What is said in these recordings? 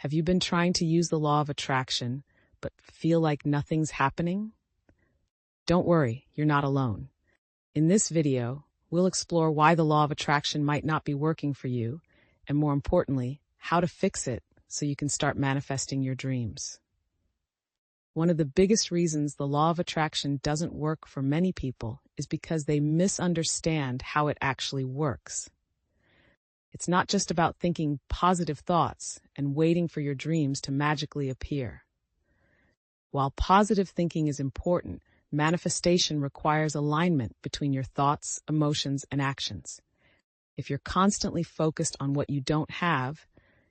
Have you been trying to use the law of attraction, but feel like nothing's happening? Don't worry, you're not alone. In this video, we'll explore why the law of attraction might not be working for you, and more importantly, how to fix it so you can start manifesting your dreams. One of the biggest reasons the law of attraction doesn't work for many people is because they misunderstand how it actually works. It's not just about thinking positive thoughts and waiting for your dreams to magically appear. While positive thinking is important, manifestation requires alignment between your thoughts, emotions, and actions. If you're constantly focused on what you don't have,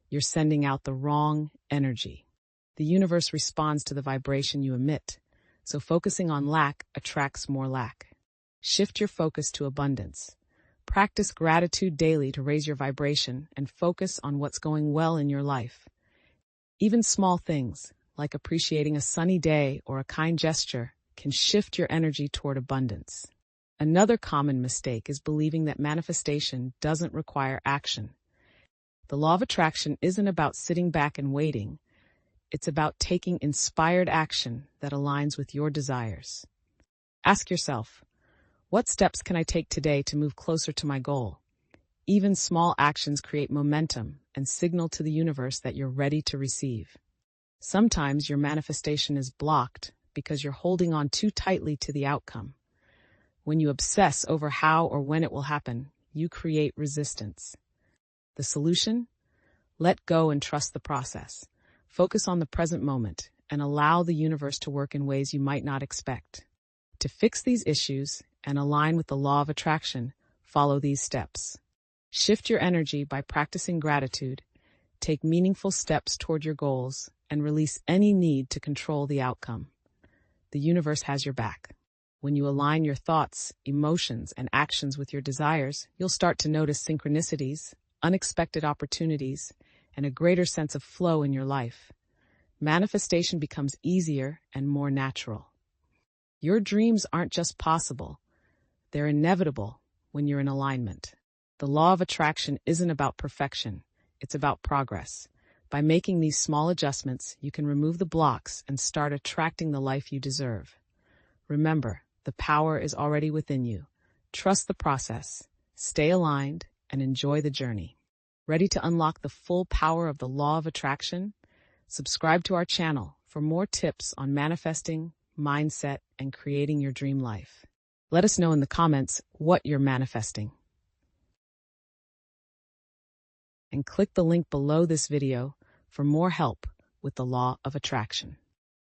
you're sending out the wrong energy. The universe responds to the vibration you emit, so focusing on lack attracts more lack. Shift your focus to abundance. Practice gratitude daily to raise your vibration and focus on what's going well in your life. Even small things, like appreciating a sunny day or a kind gesture, can shift your energy toward abundance. Another common mistake is believing that manifestation doesn't require action. The law of attraction isn't about sitting back and waiting. It's about taking inspired action that aligns with your desires. Ask yourself, what steps can I take today to move closer to my goal? Even small actions create momentum and signal to the universe that you're ready to receive. Sometimes your manifestation is blocked because you're holding on too tightly to the outcome. When you obsess over how or when it will happen, you create resistance. The solution? Let go and trust the process. Focus on the present moment and allow the universe to work in ways you might not expect. To fix these issues and align with the law of attraction, follow these steps. Shift your energy by practicing gratitude, take meaningful steps toward your goals, and release any need to control the outcome. The universe has your back. When you align your thoughts, emotions, and actions with your desires, you'll start to notice synchronicities, unexpected opportunities, and a greater sense of flow in your life. Manifestation becomes easier and more natural. Your dreams aren't just possible, they're inevitable when you're in alignment. The law of attraction isn't about perfection, it's about progress. By making these small adjustments, you can remove the blocks and start attracting the life you deserve. Remember, the power is already within you. Trust the process, stay aligned, and enjoy the journey. Ready to unlock the full power of the law of attraction? Subscribe to our channel for more tips on manifesting, mindset, and creating your dream life. Let us know in the comments what you're manifesting. And click the link below this video for more help with the law of attraction.